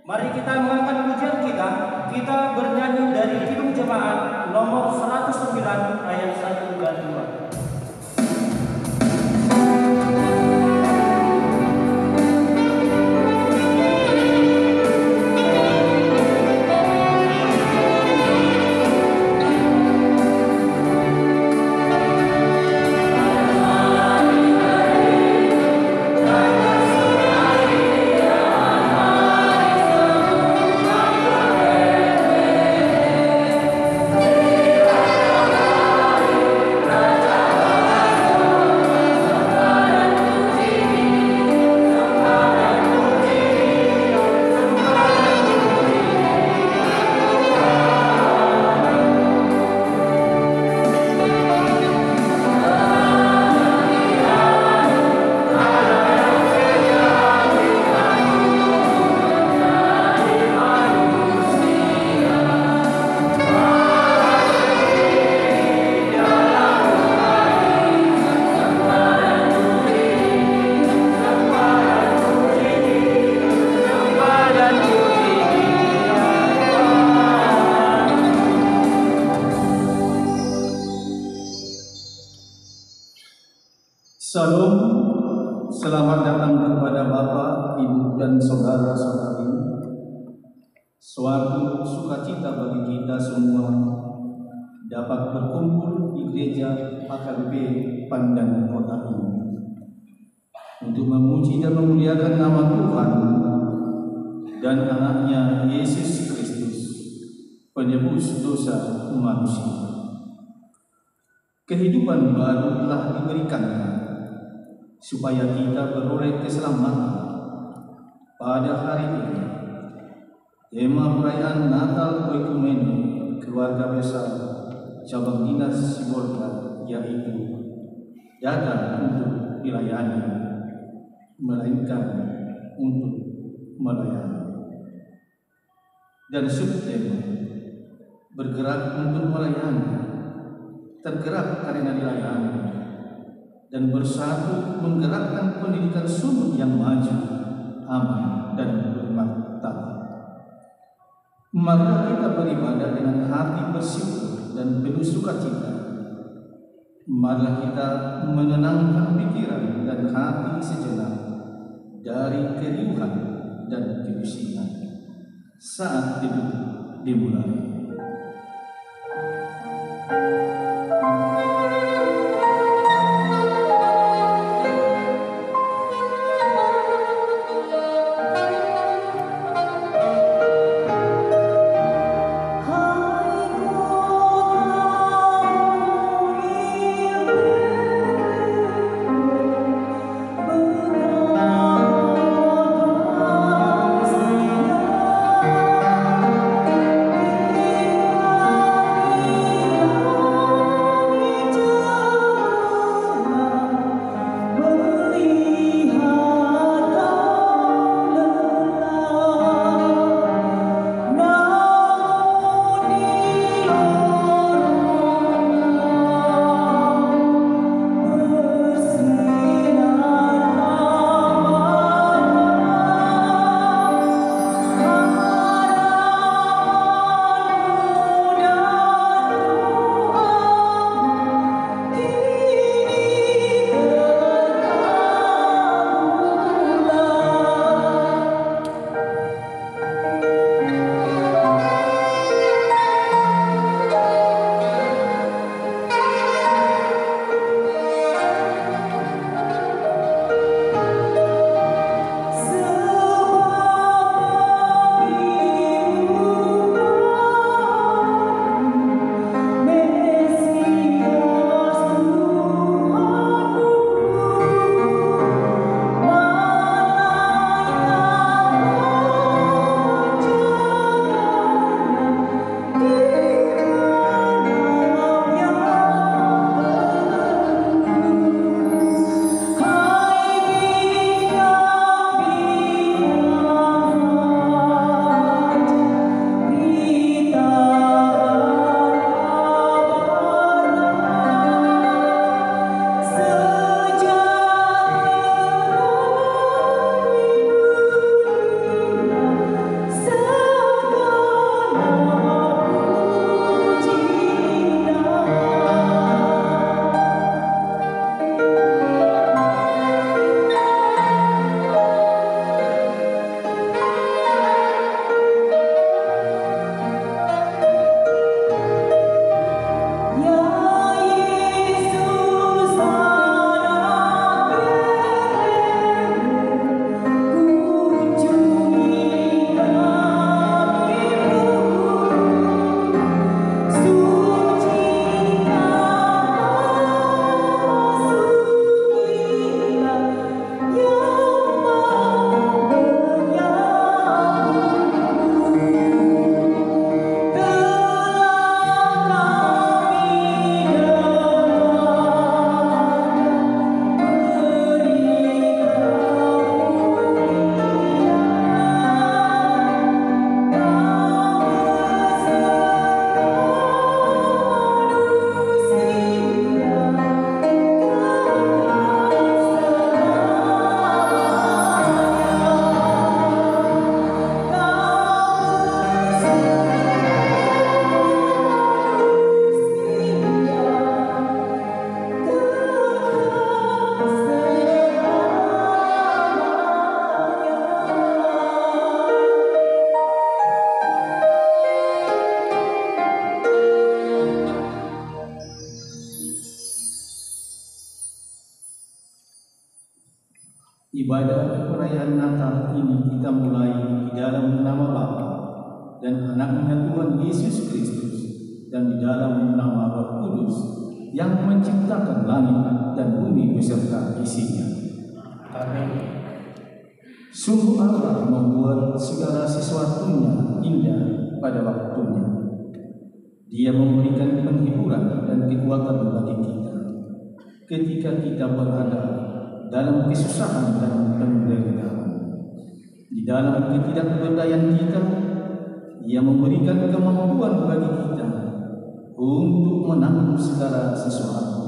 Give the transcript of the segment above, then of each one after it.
Mari kita mengangkat pujian kita. Kita bernyanyi dari Kidung Jemaat nomor 109 ayat 1 dan 2. Salam, selamat datang kepada Bapak, Ibu, dan saudara-saudari. Suatu sukacita bagi kita semua dapat berkumpul di gereja AKBP Pandan Kota ini untuk memuji dan memuliakan nama Tuhan dan anaknya Yesus Kristus, penebus dosa manusia. Kehidupan baru telah diberikannya supaya kita beroleh keselamatan. Pada hari ini, tema perayaan Natal Oikumene Keluarga Besar Cabang Dinas Sibolga yaitu datang untuk dilayani, melainkan untuk melayani. Dan subtema bergerak untuk melayani, tergerak karena dilayani, dan bersatu menggerakkan pendidikan sumut yang maju, aman, dan bermartabat. Marilah kita beribadah dengan hati bersyukur dan penuh sukacita. Marilah kita menenangkan pikiran dan hati sejenak dari keriuhan dan kebisingan. Saat itu dimulai. di dalam nama Bapa dan Anaknya Tuhan Yesus Kristus, dan di dalam nama Roh Kudus yang menciptakan langit dan bumi beserta isinya. Amin. Sungguh Allah membuat segala sesuatunya indah pada waktunya. Dia memberikan penghiburan dan kekuatan bagi kita ketika kita berada dalam kesusahan dan penderitaan. Di dalam ketidakberdayaan kita, Ia memberikan kemampuan bagi kita untuk menanggung segala sesuatu.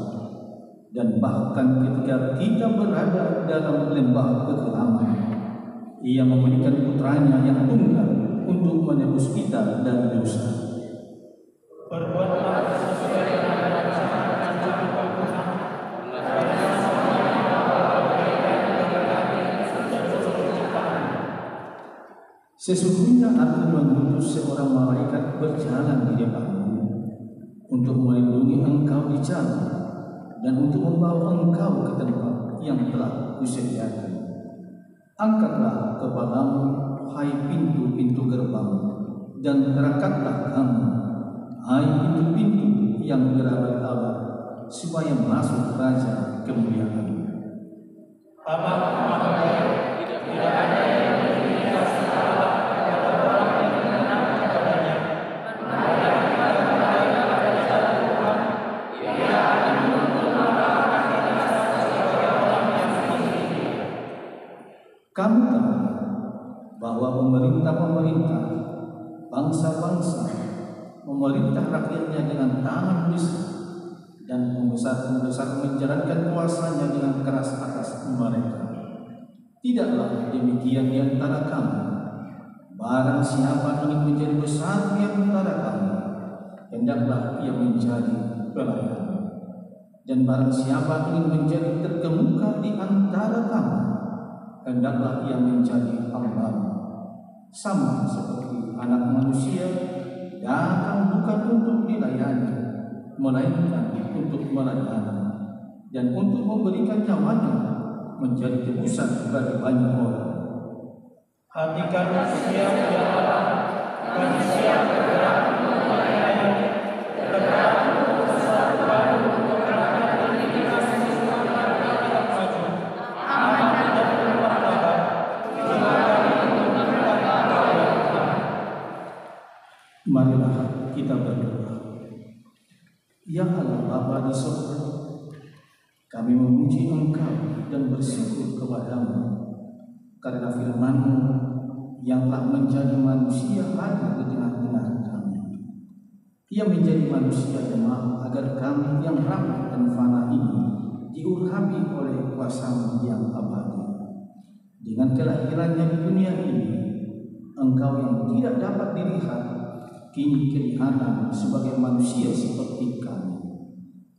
Dan bahkan ketika kita berada dalam lembah kekelaman, Ia memberikan putranya yang tunggal untuk menebus kita dari dosa. Berbuatlah sesuai dengan rancangan Tuhan. Sesungguhnya Aku mengutus seorang malaikat berjalan di depanmu untuk melindungi engkau di jalan dan untuk membawa engkau ke tempat yang telah Kusediakan. Angkatlah kepalamu, hai pintu-pintu gerbang, dan terangkatlah kamu, hai pintu-pintu yang berabad-abad, supaya masuk Raja kemuliaan. Tidak ada yang berimbas Allah kepada orang yang menang kepadanya. Ia akan menuntun orang-orang kita sebagai orang yang tinggi. Kamu tahu bahwa pemerintah-pemerintah, bangsa-bangsa memerintah rakyatnya dengan tangan besar, dan pembesar-pembesar menjalankan kuasanya dengan keras atas mereka. Tidaklah demikian di antara kamu. Barang siapa ingin menjadi besar di antara kamu, hendaklah ia menjadi pelayan. Dan barang siapa ingin menjadi terkemuka di antara kamu, hendaklah ia menjadi hamba. Sama seperti Anak Manusia datang bukan untuk dilayani, melainkan untuk melayani dan untuk memberikan nyawanya menjadi tebusan bagi banyak orang. Hati kami siap ya Allah, kami siap bergerak untuk melayani, bergerak untuk sesuatu baru untuk rakyat ini kita semua rakyat maju. Aman dan bermartabat, jiwa kami untuk berkata ya Tuhan. Marilah kita berdoa. Ya Allah Bapa di surga, kami memuji Engkau dan bersyukur kepadamu karena firman-Mu yang telah menjadi manusia hadir di tengah-tengah kami. Ia menjadi manusia lemah agar kami yang ramah dan fana ini diurapi oleh kuasa-Mu yang abadi. Dengan kelahirannya di dunia ini, Engkau yang tidak dapat dilihat kini kelihatan sebagai manusia seperti kami,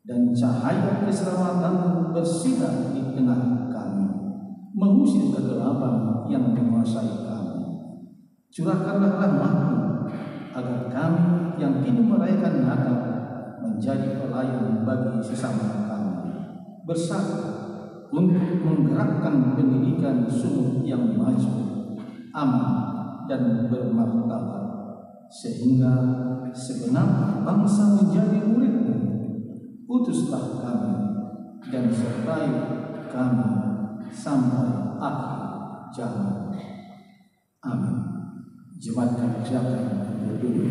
dan cahaya keselamatan bersinar di tengah kami, mengusir kegelapan yang menguasai kami. Curahkanlah rahmat-Mu agar kami yang kini merayakan Natal menjadi pelayan bagi sesama kami, bersatu untuk menggerakkan pendidikan sungguh yang maju, aman dan bermartabat, sehingga segenap bangsa menjadi murid-Mu. Utuslah kami dan sertai kami sampai akhir zaman. Amin. Jemaat kami silakan berdiri.